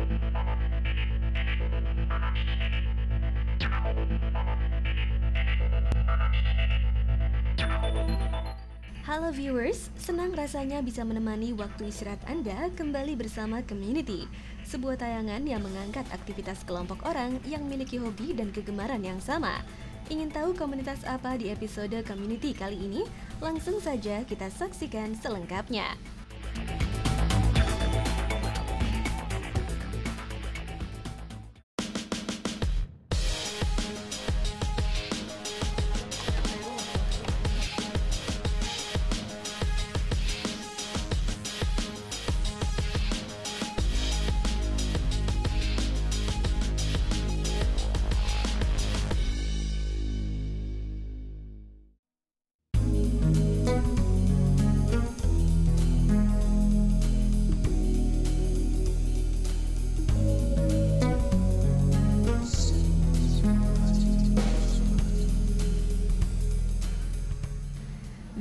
Halo viewers, senang rasanya bisa menemani waktu istirahat Anda kembali bersama Community, sebuah tayangan yang mengangkat aktivitas kelompok orang yang memiliki hobi dan kegemaran yang sama. Ingin tahu komunitas apa di episode Community kali ini? Langsung saja kita saksikan selengkapnya.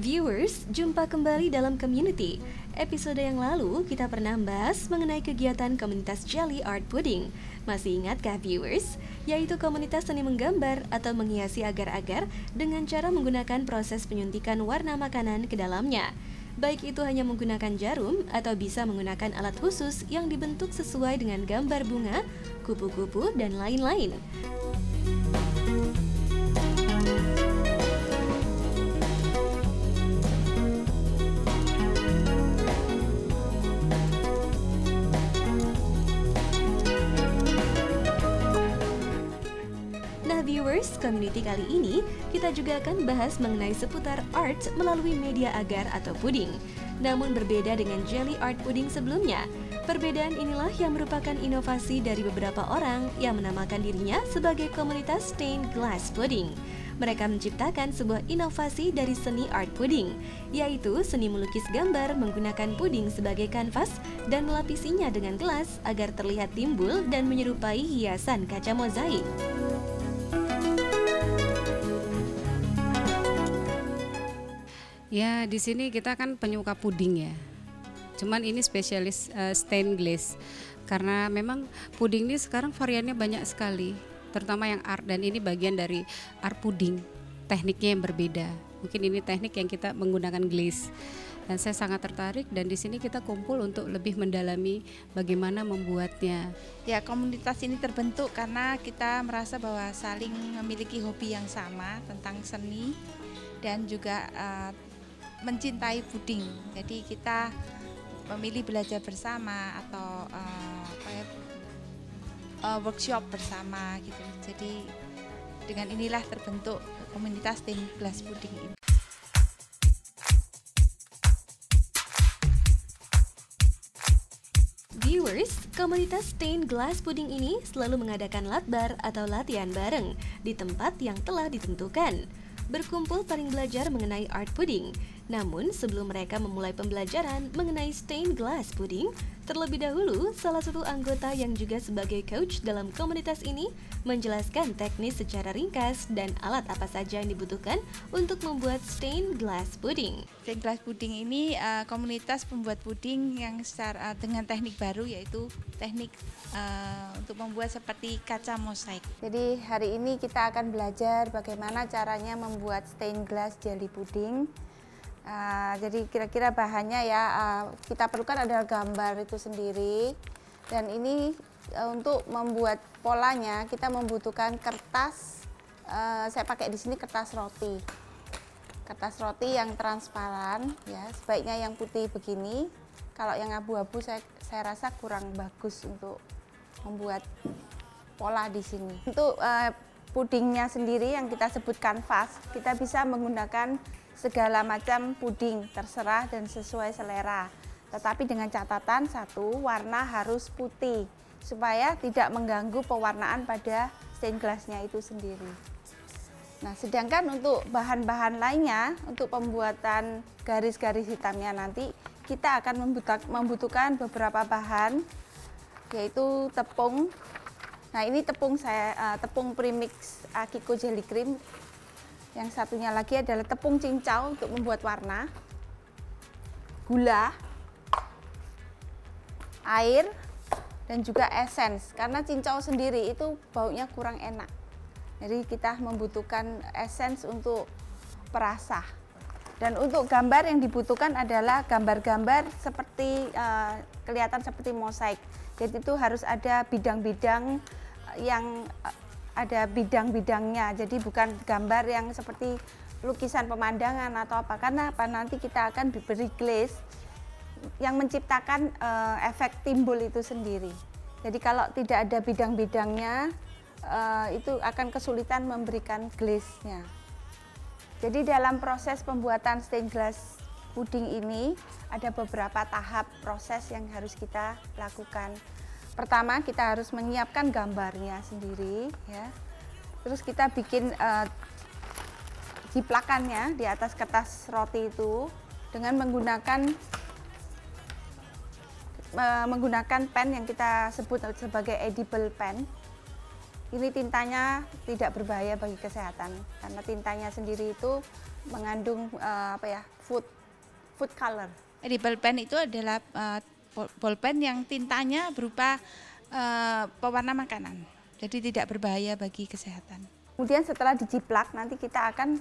Viewers, jumpa kembali dalam Community. Episode yang lalu kita pernah membahas mengenai kegiatan komunitas Jelly Art Pudding. Masih ingatkah viewers? Yaitu komunitas seni menggambar atau menghiasi agar-agar dengan cara menggunakan proses penyuntikan warna makanan ke dalamnya. Baik itu hanya menggunakan jarum atau bisa menggunakan alat khusus yang dibentuk sesuai dengan gambar bunga, kupu-kupu, dan lain-lain. Viewers, Community kali ini kita juga akan bahas mengenai seputar art melalui media agar atau puding. Namun berbeda dengan Jelly Art Pudding sebelumnya. Perbedaan inilah yang merupakan inovasi dari beberapa orang yang menamakan dirinya sebagai komunitas Stained Glass Pudding. Mereka menciptakan sebuah inovasi dari seni art pudding, yaitu seni melukis gambar menggunakan puding sebagai kanvas dan melapisinya dengan gelas agar terlihat timbul dan menyerupai hiasan kaca mozaik. Ya, di sini kita kan penyuka puding ya. Cuman ini spesialis stained glass. Karena memang puding ini sekarang variannya banyak sekali, terutama yang art, dan ini bagian dari art puding. Tekniknya yang berbeda. Mungkin ini teknik yang kita menggunakan glaze. Dan saya sangat tertarik, dan di sini kita kumpul untuk lebih mendalami bagaimana membuatnya. Ya, komunitas ini terbentuk karena kita merasa bahwa saling memiliki hobi yang sama tentang seni dan juga mencintai puding. Jadi kita memilih belajar bersama atau workshop bersama gitu. Jadi dengan inilah terbentuk komunitas Stained Glass Pudding ini. Viewers, komunitas Stained Glass Pudding ini selalu mengadakan latbar atau latihan bareng di tempat yang telah ditentukan. Berkumpul saling belajar mengenai art pudding. Namun sebelum mereka memulai pembelajaran mengenai stained glass pudding, terlebih dahulu salah satu anggota yang juga sebagai coach dalam komunitas ini menjelaskan teknis secara ringkas dan alat apa saja yang dibutuhkan untuk membuat stained glass pudding. Stained Glass Pudding ini komunitas pembuat puding yang dengan teknik baru, yaitu teknik untuk membuat seperti kaca mosaik. Jadi hari ini kita akan belajar bagaimana caranya membuat stained glass jelly pudding. Jadi kira-kira bahannya ya, kita perlukan adalah gambar itu sendiri, dan ini untuk membuat polanya kita membutuhkan kertas. Saya pakai di sini kertas roti yang transparan ya, sebaiknya yang putih begini. Kalau yang abu-abu saya rasa kurang bagus untuk membuat pola di sini. Untuk pudingnya sendiri yang kita sebut kanvas, kita bisa menggunakan segala macam puding, terserah dan sesuai selera. Tetapi dengan catatan satu, warna harus putih supaya tidak mengganggu pewarnaan pada stained glassnya itu sendiri. Nah, sedangkan untuk bahan-bahan lainnya, untuk pembuatan garis-garis hitamnya nanti kita akan membutuhkan beberapa bahan, yaitu tepung. Nah, ini tepung saya tepung premix Akiko Jelly Cream. Yang satunya lagi adalah tepung cincau untuk membuat warna, gula, air, dan juga essence, karena cincau sendiri itu baunya kurang enak. Jadi kita membutuhkan essence untuk perasa. Dan untuk gambar yang dibutuhkan adalah gambar-gambar seperti kelihatan seperti mosaik. Jadi itu harus ada bidang-bidang yang ada bidang-bidangnya. Jadi bukan gambar yang seperti lukisan pemandangan atau apa. Karena apa, nanti kita akan diberi glaze yang menciptakan efek timbul itu sendiri. Jadi kalau tidak ada bidang-bidangnya, itu akan kesulitan memberikan glaze-nya. Jadi dalam proses pembuatan stained glass puding ini ada beberapa tahap proses yang harus kita lakukan. Pertama, kita harus menyiapkan gambarnya sendiri, ya. Terus kita bikin jiplakannya di atas kertas roti itu dengan menggunakan pen yang kita sebut sebagai edible pen. Ini tintanya tidak berbahaya bagi kesehatan karena tintanya sendiri itu mengandung food color. Edible pen itu adalah bolpen yang tintanya berupa pewarna makanan, jadi tidak berbahaya bagi kesehatan. Kemudian setelah dijiplak, nanti kita akan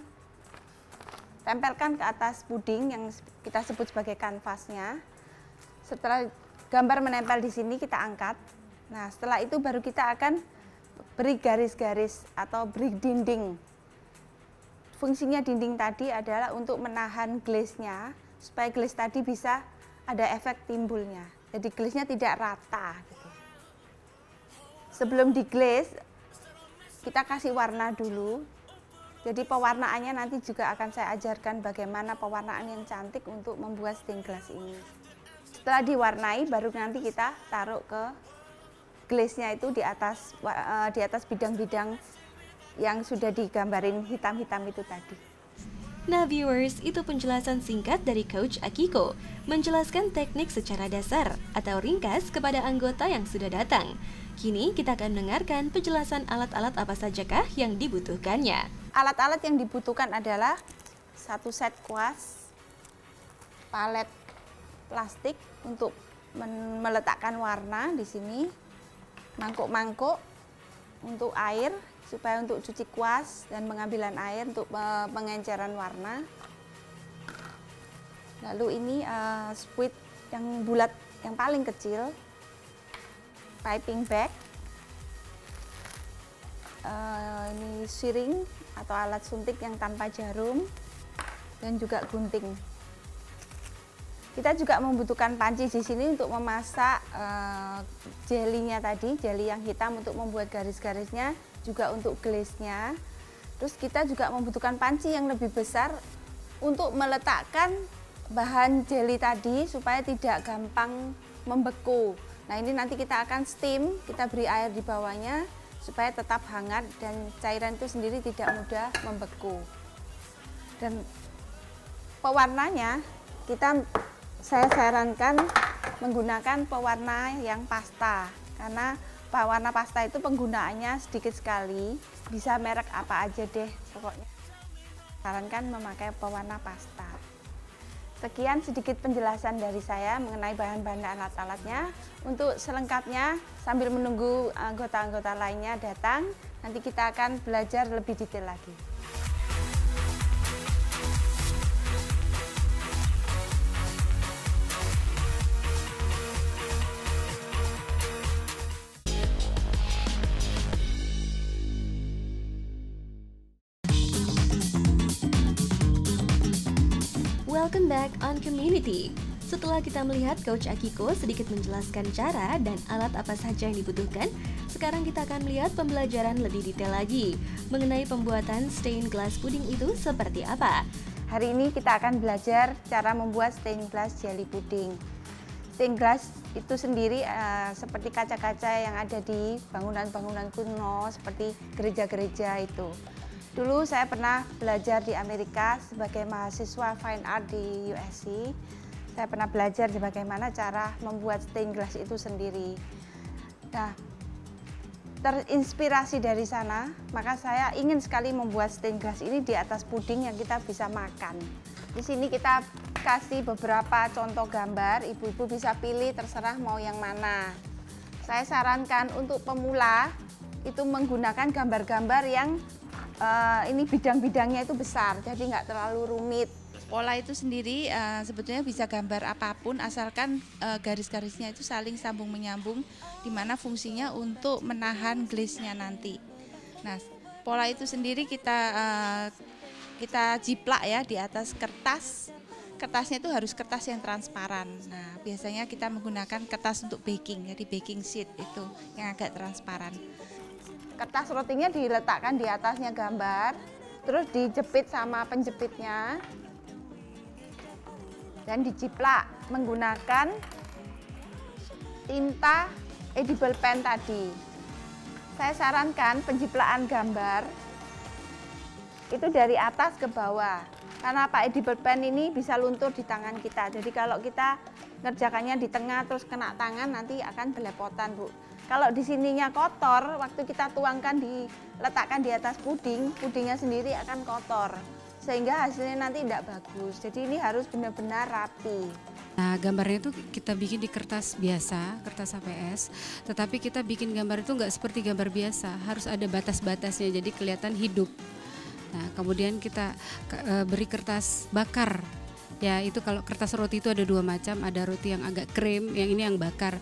tempelkan ke atas puding yang kita sebut sebagai kanvasnya. Setelah gambar menempel di sini, kita angkat. Nah, setelah itu baru kita akan beri garis-garis atau beri dinding. Fungsinya dinding tadi adalah untuk menahan glaze-nya, supaya glaze tadi bisa ada efek timbulnya. Jadi glaze-nya tidak rata gitu. Sebelum di glaze, kita kasih warna dulu. Jadi pewarnaannya nanti juga akan saya ajarkan bagaimana pewarnaan yang cantik untuk membuat stained glass ini. Setelah diwarnai, baru nanti kita taruh ke glaze-nya itu di atas bidang-bidang yang sudah digambarin hitam-hitam itu tadi. Nah viewers, itu penjelasan singkat dari Coach Akiko, menjelaskan teknik secara dasar atau ringkas kepada anggota yang sudah datang. Kini kita akan mendengarkan penjelasan alat-alat apa sajakah yang dibutuhkannya. Alat-alat yang dibutuhkan adalah satu set kuas, palet plastik untuk meletakkan warna di sini, mangkuk-mangkuk untuk air supaya untuk cuci kuas dan pengambilan air untuk pengenceran warna. Lalu ini spuit yang bulat yang paling kecil, piping bag, ini syring atau alat suntik yang tanpa jarum, dan juga gunting. Kita juga membutuhkan panci di sini untuk memasak jelinya tadi, jeli yang hitam untuk membuat garis-garisnya, juga untuk glaze-nya. Terus kita juga membutuhkan panci yang lebih besar untuk meletakkan bahan jeli tadi supaya tidak gampang membeku. Nah, ini nanti kita akan steam, kita beri air di bawahnya supaya tetap hangat dan cairan itu sendiri tidak mudah membeku. Dan pewarnanya saya sarankan menggunakan pewarna yang pasta, karena pewarna pasta itu penggunaannya sedikit sekali, bisa merek apa aja deh pokoknya. Sarankan memakai pewarna pasta. Sekian sedikit penjelasan dari saya mengenai bahan-bahan dan alat-alatnya. Untuk selengkapnya, sambil menunggu anggota-anggota lainnya datang, nanti kita akan belajar lebih detail lagi. Welcome back on Community. Setelah kita melihat Coach Akiko sedikit menjelaskan cara dan alat apa saja yang dibutuhkan, sekarang kita akan melihat pembelajaran lebih detail lagi mengenai pembuatan stained glass pudding itu seperti apa. Hari ini kita akan belajar cara membuat stained glass jelly pudding. Stained glass itu sendiri seperti kaca-kaca yang ada di bangunan-bangunan kuno seperti gereja-gereja itu. Dulu saya pernah belajar di Amerika sebagai mahasiswa fine art di USC. Saya pernah belajar bagaimana cara membuat stained glass itu sendiri. Nah, terinspirasi dari sana, maka saya ingin sekali membuat stained glass ini di atas puding yang kita bisa makan. Di sini kita kasih beberapa contoh gambar, ibu-ibu bisa pilih terserah mau yang mana. Saya sarankan untuk pemula itu menggunakan gambar-gambar yang ini bidang-bidangnya itu besar, jadi nggak terlalu rumit. Pola itu sendiri sebetulnya bisa gambar apapun asalkan garis-garisnya itu saling sambung menyambung, di mana fungsinya untuk menahan glaze-nya nanti. Nah, pola itu sendiri kita jiplak ya di atas kertas. Kertasnya itu harus kertas yang transparan. Nah, biasanya kita menggunakan kertas untuk baking, jadi baking sheet itu yang agak transparan. Kertas rotinya diletakkan di atasnya gambar, terus dijepit sama penjepitnya, dan dijiplak menggunakan tinta edible pen tadi. Saya sarankan penjiplakan gambar itu dari atas ke bawah. Karena Pak edible pen ini bisa luntur di tangan kita. Jadi kalau kita ngerjakannya di tengah terus kena tangan nanti akan belepotan, Bu. Kalau di sininya kotor, waktu kita tuangkan diletakkan di atas puding, pudingnya sendiri akan kotor. Sehingga hasilnya nanti tidak bagus. Jadi ini harus benar-benar rapi. Nah, gambarnya itu kita bikin di kertas biasa, kertas HPS. Tetapi kita bikin gambar itu nggak seperti gambar biasa, harus ada batas-batasnya jadi kelihatan hidup. Nah, kemudian kita beri kertas bakar. Ya, itu kalau kertas roti itu ada 2 macam, ada roti yang agak krim, yang ini yang bakar.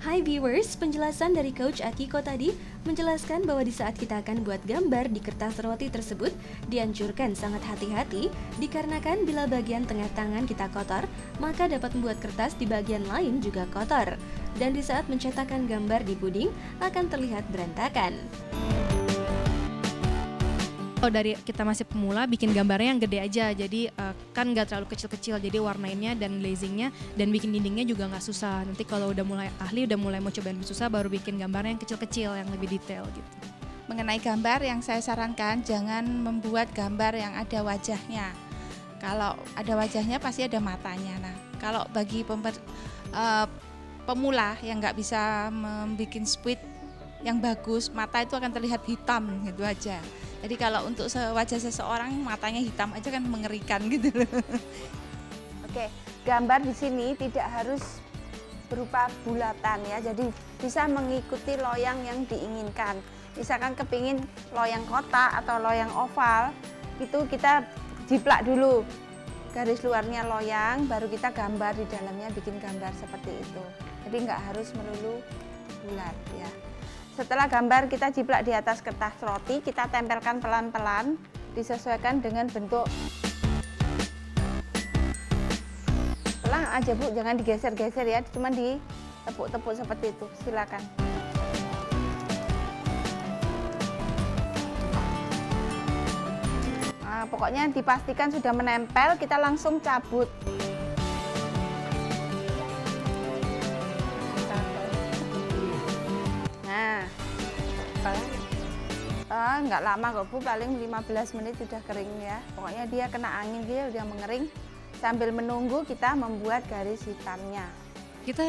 Hai viewers, penjelasan dari Coach Akiko tadi menjelaskan bahwa di saat kita akan buat gambar di kertas roti tersebut dianjurkan sangat hati-hati dikarenakan bila bagian tengah tangan kita kotor, maka dapat membuat kertas di bagian lain juga kotor. Dan di saat mencetakkan gambar di puding akan terlihat berantakan. Kalau dari kita masih pemula bikin gambarnya yang gede aja, jadi kan nggak terlalu kecil-kecil, jadi warnainnya dan glazingnya dan bikin dindingnya juga nggak susah. Nanti kalau udah mulai ahli, udah mulai mau cobain susah, baru bikin gambarnya yang kecil-kecil yang lebih detail gitu. Mengenai gambar yang saya sarankan, jangan membuat gambar yang ada wajahnya. Kalau ada wajahnya pasti ada matanya. Nah, kalau bagi pemula yang nggak bisa membuat squid yang bagus, mata itu akan terlihat hitam gitu aja. Jadi kalau untuk wajah seseorang matanya hitam aja kan mengerikan gitu loh. Oke, gambar di sini tidak harus berupa bulatan ya, jadi bisa mengikuti loyang yang diinginkan. Misalkan kepingin loyang kotak atau loyang oval, itu kita jiplak dulu garis luarnya loyang, baru kita gambar di dalamnya, bikin gambar seperti itu. Jadi nggak harus melulu bulat ya. Setelah gambar kita jiplak di atas kertas roti, kita tempelkan pelan-pelan, disesuaikan dengan bentuk. Pelan aja Bu, jangan digeser-geser ya, cuma ditepuk-tepuk seperti itu, silakan. Nah, pokoknya dipastikan sudah menempel, kita langsung cabut. Nggak lama kok Bu, paling 15 menit sudah kering ya. Pokoknya dia kena angin, dia udah mengering. Sambil menunggu kita membuat garis hitamnya. Kita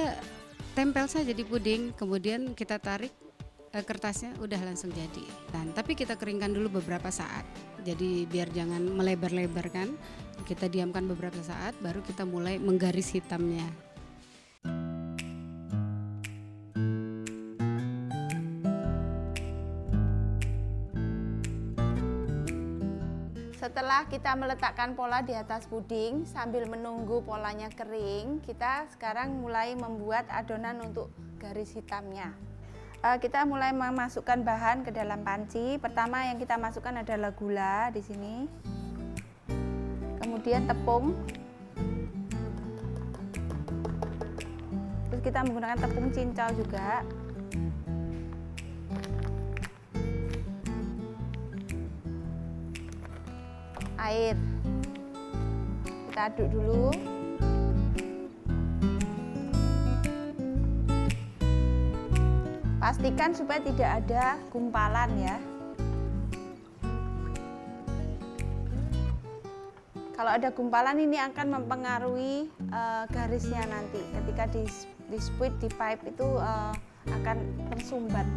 tempel saja di puding, kemudian kita tarik kertasnya, udah langsung jadi. Dan tapi kita keringkan dulu beberapa saat. Jadi biar jangan melebar-lebar kan. Kita diamkan beberapa saat, baru kita mulai menggaris hitamnya. Setelah kita meletakkan pola di atas puding, sambil menunggu polanya kering, kita sekarang mulai membuat adonan untuk garis hitamnya. Kita mulai memasukkan bahan ke dalam panci. Pertama yang kita masukkan adalah gula di sini, kemudian tepung. Terus kita menggunakan tepung cincau juga. Air, kita aduk dulu. Pastikan supaya tidak ada gumpalan ya. Kalau ada gumpalan ini akan mempengaruhi garisnya nanti. Ketika di split di pipe itu akan tersumbat.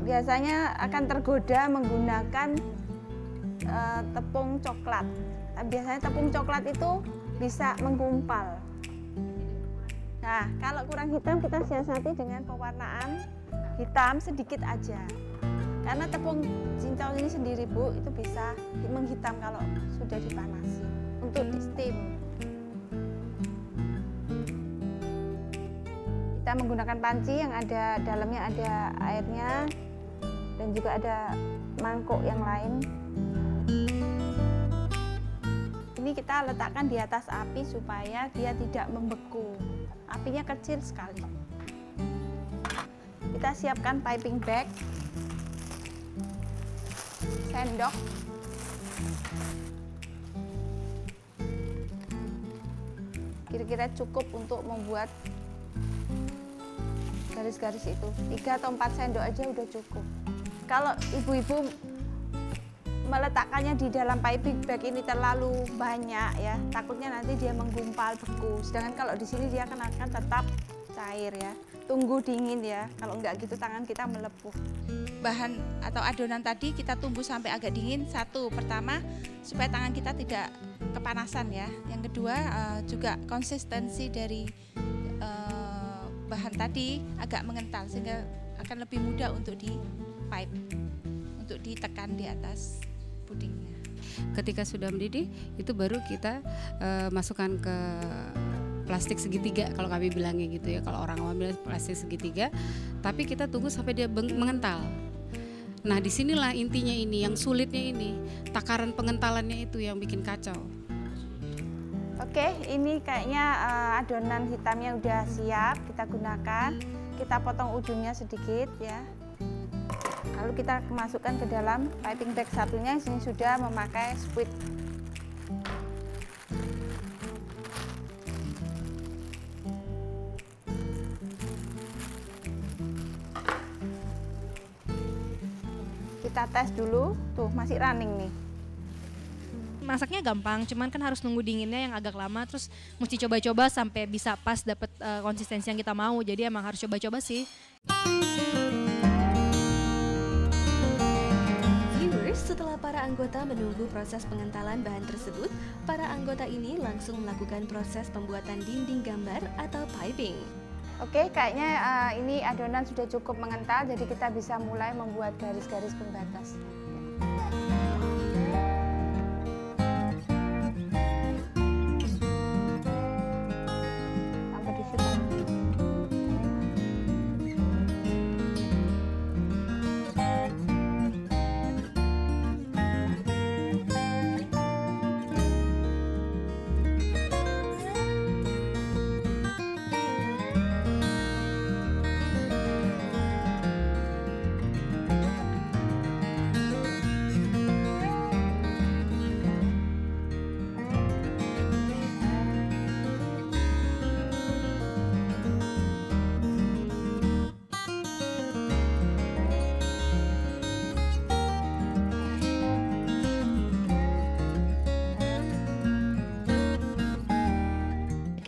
biasanya akan tergoda menggunakan tepung coklat. Biasanya tepung coklat itu bisa menggumpal. Nah, kalau kurang hitam kita siasati dengan pewarnaan hitam sedikit aja. Karena tepung cincau ini sendiri Bu, itu bisa menghitam kalau sudah dipanasi untuk di steam. Kita menggunakan panci yang ada dalamnya ada airnya dan juga ada mangkuk yang lain. Ini kita letakkan di atas api supaya dia tidak membeku. Apinya kecil sekali. Kita siapkan piping bag, sendok, kira-kira cukup untuk membuat garis-garis itu. 3 atau 4 sendok aja udah cukup. Kalau ibu-ibu meletakkannya di dalam piping bag ini terlalu banyak ya, takutnya nanti dia menggumpal beku. Sedangkan kalau di sini dia akan tetap cair ya. Tunggu dingin ya, kalau enggak gitu tangan kita melepuh. Bahan atau adonan tadi kita tunggu sampai agak dingin. Satu, pertama supaya tangan kita tidak kepanasan ya. Yang kedua juga konsistensi dari bahan tadi agak mengental sehingga akan lebih mudah untuk di-pipe, untuk ditekan di atas pudingnya. Ketika sudah mendidih, itu baru kita masukkan ke plastik segitiga kalau kami bilangnya gitu ya. Kalau orang awam bilang plastik segitiga, tapi kita tunggu sampai dia mengental. Nah, disinilah intinya ini, yang sulitnya ini, takaran pengentalannya itu yang bikin kacau. Oke, ini kayaknya adonan hitamnya udah siap, kita gunakan. Kita potong ujungnya sedikit ya. Lalu kita masukkan ke dalam piping bag satunya, sini sudah memakai squid. Kita tes dulu, tuh masih running nih. Masaknya gampang, cuman kan harus nunggu dinginnya yang agak lama, terus mesti coba-coba sampai bisa pas dapet konsistensi yang kita mau. Jadi emang harus coba-coba sih. Viewers, setelah para anggota menunggu proses pengentalan bahan tersebut, para anggota ini langsung melakukan proses pembuatan dinding gambar atau piping. Oke, kayaknya ini adonan sudah cukup mengental, jadi kita bisa mulai membuat garis-garis pembatas. Sampai di situ.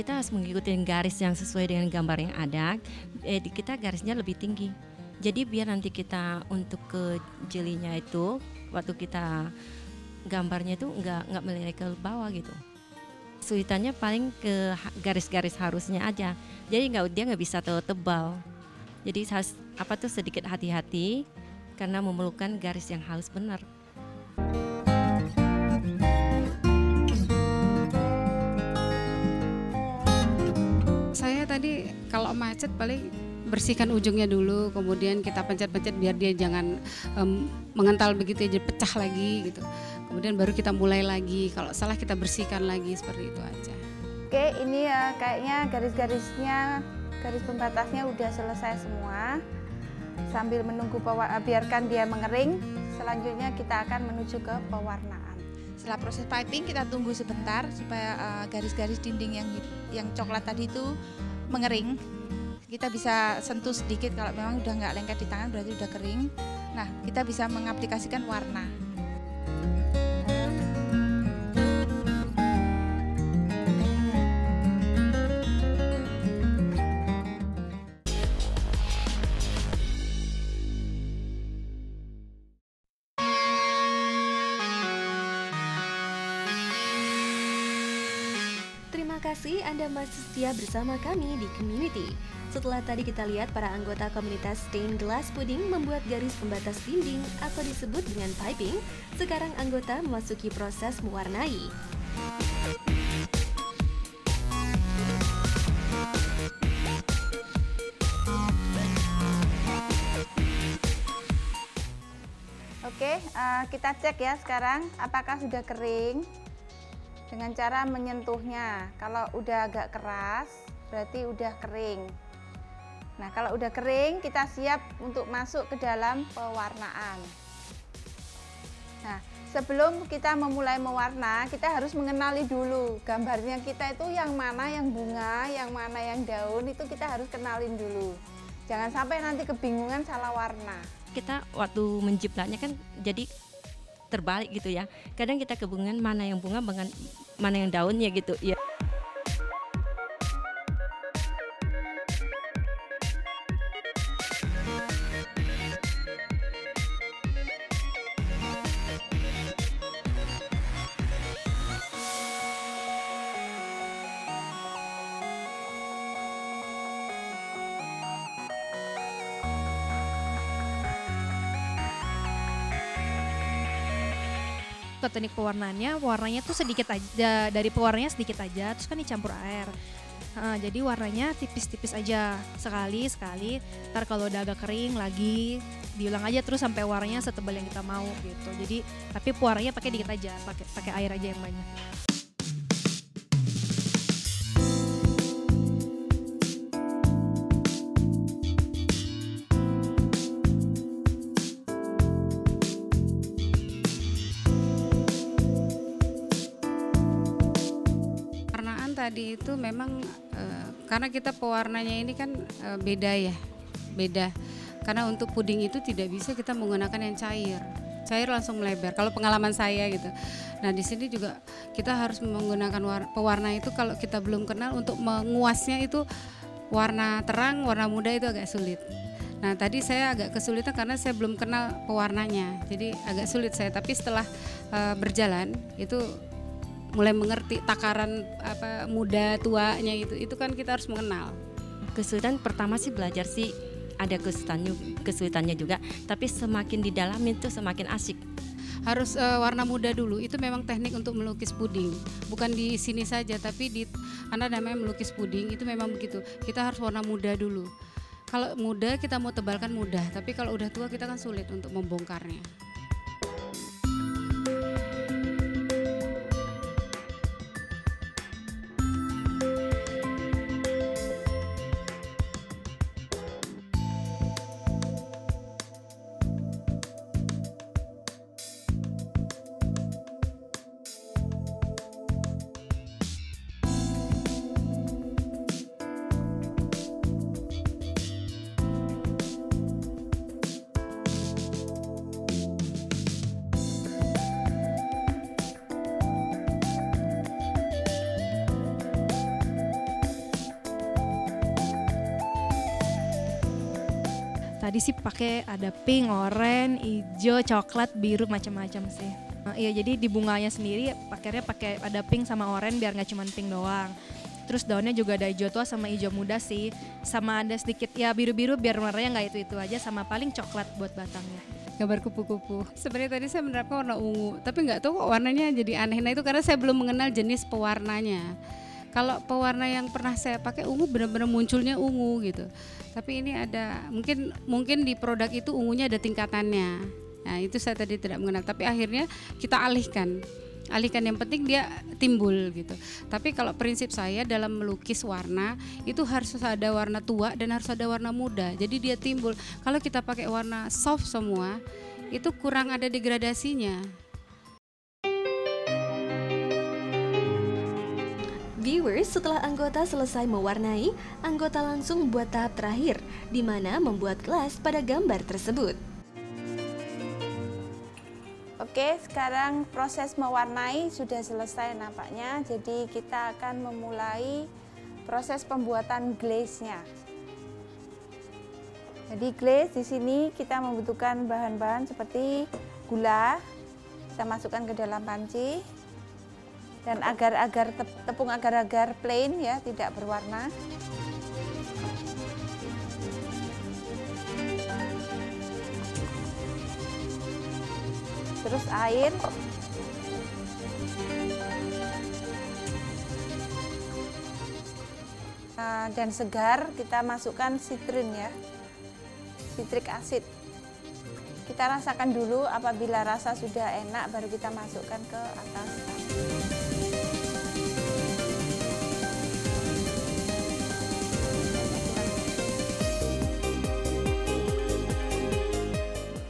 Kita harus mengikuti garis yang sesuai dengan gambar yang ada. Kita garisnya lebih tinggi. Jadi biar nanti kita untuk ke jelinya itu, waktu kita gambarnya itu nggak melirik ke bawah gitu. Sulitannya paling ke garis-garis harusnya aja. Jadi dia nggak bisa terlalu tebal. Jadi harus sedikit hati-hati karena memerlukan garis yang halus benar. Saya tadi kalau macet paling bersihkan ujungnya dulu, kemudian kita pencet-pencet biar dia jangan mengental begitu aja, pecah lagi gitu. Kemudian baru kita mulai lagi, kalau salah kita bersihkan lagi, seperti itu aja. Oke, ini ya kayaknya garis-garisnya, garis pembatasnya udah selesai semua. Sambil menunggu biarkan dia mengering, selanjutnya kita akan menuju ke pewarnaan. Setelah proses piping kita tunggu sebentar supaya garis-garis dinding yang coklat tadi itu mengering. Kita bisa sentuh sedikit, kalau memang udah nggak lengket di tangan berarti udah kering. Nah, kita bisa mengaplikasikan warna. Terima kasih Anda masih setia bersama kami di Community. Setelah tadi kita lihat para anggota komunitas Stained Glass Pudding membuat garis pembatas dinding atau disebut dengan piping, sekarang anggota memasuki proses mewarnai. Oke, kita cek ya sekarang apakah sudah kering dengan cara menyentuhnya. Kalau udah agak keras, berarti udah kering. Nah, kalau udah kering, kita siap untuk masuk ke dalam pewarnaan. Nah, sebelum kita memulai mewarna, kita harus mengenali dulu gambarnya kita itu yang mana yang bunga, yang mana yang daun, itu kita harus kenalin dulu. Jangan sampai nanti kebingungan salah warna. Kita waktu menjiplaknya kan jadi terbalik gitu ya. Kadang kita kebingungan mana yang bunga, mana yang daunnya gitu ya. Ke teknik pewarnaannya, warnanya tuh sedikit aja, dari pewarnanya sedikit aja, terus kan dicampur air. Jadi warnanya tipis-tipis aja, sekali. Ntar kalau udah agak kering lagi, diulang aja terus sampai warnanya setebal yang kita mau gitu. Jadi tapi pewarnanya pakai dikit aja, pakai air aja yang banyak. Tadi itu memang karena kita pewarnanya ini kan beda. Karena untuk puding itu tidak bisa kita menggunakan yang cair langsung melebar. Kalau pengalaman saya gitu. Nah di sini juga kita harus menggunakan pewarna itu kalau kita belum kenal untuk menguasnya itu warna terang, warna muda itu agak sulit. Nah tadi saya agak kesulitan karena saya belum kenal pewarnanya, jadi agak sulit saya. Tapi setelah berjalan itu mulai mengerti takaran muda tuanya itu kan kita harus mengenal. Kesulitan pertama sih belajar sih ada kesulitannya juga, tapi semakin didalamin tuh semakin asik. Harus warna muda dulu, itu memang teknik untuk melukis puding. Bukan di sini saja, tapi karena namanya melukis puding itu memang begitu. Kita harus warna muda dulu. Kalau muda kita mau tebalkan mudah, tapi kalau udah tua kita kan sulit untuk membongkarnya. Tadi sih pakai ada pink, oranye, hijau, coklat, biru, macam-macam sih. Iya, jadi di bunganya sendiri akhirnya pakai ada pink sama oranye biar nggak cuma pink doang. Terus daunnya juga ada hijau tua sama hijau muda sih, sama ada sedikit ya biru-biru biar warnanya nggak itu aja, sama paling coklat buat batangnya. Gambar kupu-kupu. Sebenarnya tadi saya menerapkan warna ungu, tapi nggak tahu kok warnanya jadi aneh. Nah itu karena saya belum mengenal jenis pewarnanya. Kalau pewarna yang pernah saya pakai ungu benar-benar munculnya ungu gitu. Tapi ini ada mungkin di produk itu ungunya ada tingkatannya. Nah itu saya tadi tidak mengenal. Tapi akhirnya kita alihkan yang penting dia timbul gitu. Tapi kalau prinsip saya dalam melukis warna itu harus ada warna tua dan harus ada warna muda. Jadi dia timbul. Kalau kita pakai warna soft semua itu kurang ada degradasinya. Viewers, setelah anggota selesai mewarnai, anggota langsung membuat tahap terakhir, di mana membuat gelas pada gambar tersebut. Oke, sekarang proses mewarnai sudah selesai nampaknya. Jadi kita akan memulai proses pembuatan glaze-nya. Jadi glaze di sini kita membutuhkan bahan-bahan seperti gula. Kita masukkan ke dalam panci. Dan agar-agar tepung agar-agar plain ya, tidak berwarna. Terus air. Dan segar kita masukkan sitrin ya, citric acid. Kita rasakan dulu, apabila rasa sudah enak baru kita masukkan ke atas.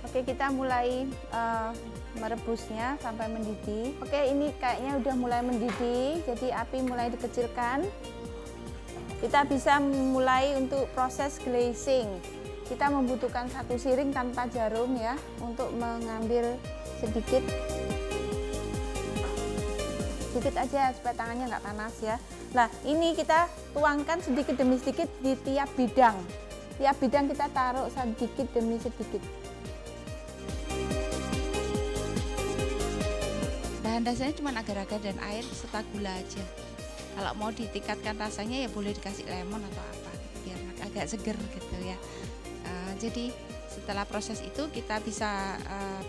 Oke, kita mulai merebusnya sampai mendidih. Oke, ini kayaknya udah mulai mendidih, jadi api mulai dikecilkan. Kita bisa mulai untuk proses glazing. Kita membutuhkan 1 siring tanpa jarum ya, untuk mengambil sedikit aja supaya tangannya nggak panas ya. Nah, ini kita tuangkan sedikit demi sedikit di tiap bidang. Tiap bidang kita taruh sedikit demi sedikit. Bahan dasarnya cuma agar-agar dan air serta gula aja. Kalau mau ditingkatkan rasanya ya boleh dikasih lemon atau apa, biar agak seger gitu ya. Jadi setelah proses itu kita bisa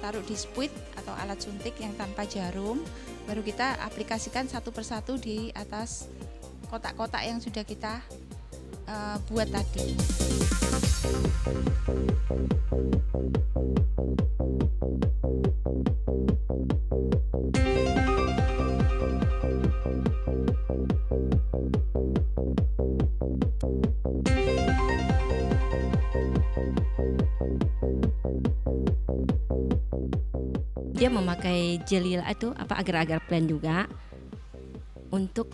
taruh di spuit atau alat suntik yang tanpa jarum, baru kita aplikasikan satu persatu di atas kotak-kotak yang sudah kita buat tadi. Dia memakai jelly itu agar-agar plain juga. Untuk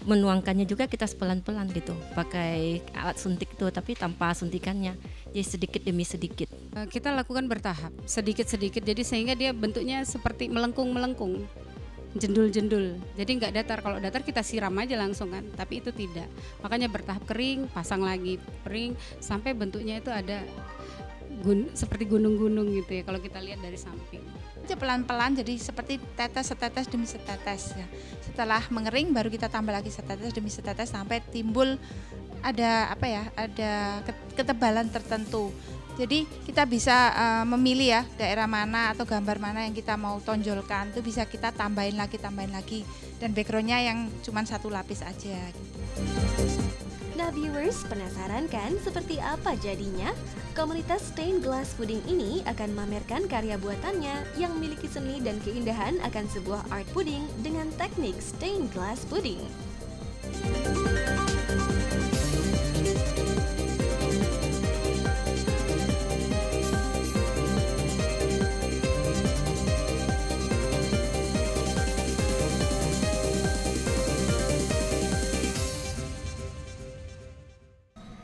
menuangkannya juga kita pelan-pelan gitu, pakai alat suntik itu tapi tanpa suntikannya, jadi sedikit demi sedikit. Kita lakukan bertahap, sedikit-sedikit, jadi sehingga dia bentuknya seperti melengkung-melengkung, jendul-jendul. Jadi nggak datar. Kalau datar kita siram aja langsung kan, tapi itu tidak. Makanya bertahap, kering, pasang lagi, kering, sampai bentuknya itu ada seperti gunung-gunung gitu ya kalau kita lihat dari samping. Pelan-pelan, jadi seperti setetes demi setetes ya. Setelah mengering baru kita tambah lagi setetes demi setetes sampai timbul ada ketebalan tertentu. Jadi kita bisa memilih ya daerah mana atau gambar mana yang kita mau tonjolkan, itu bisa kita tambahin lagi dan backgroundnya yang cuma 1 lapis aja gitu. Nah viewers, penasaran kan seperti apa jadinya? Komunitas Stained Glass Pudding ini akan memamerkan karya buatannya yang memiliki seni dan keindahan akan sebuah art pudding dengan teknik Stained Glass Pudding.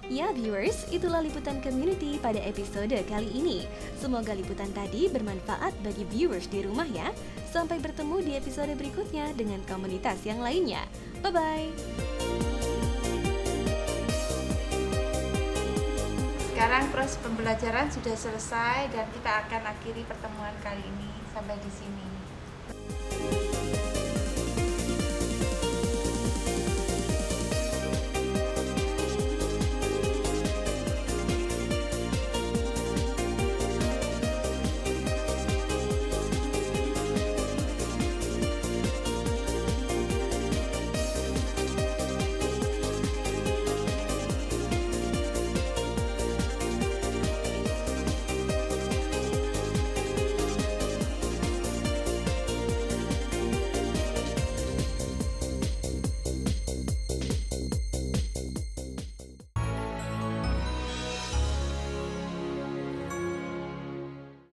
Ya viewers, itulah liputan community pada episode kali ini. Semoga liputan tadi bermanfaat bagi viewers di rumah ya. Sampai bertemu di episode berikutnya dengan komunitas yang lainnya. Bye-bye. Sekarang proses pembelajaran sudah selesai dan kita akan akhiri pertemuan kali ini sampai di sini.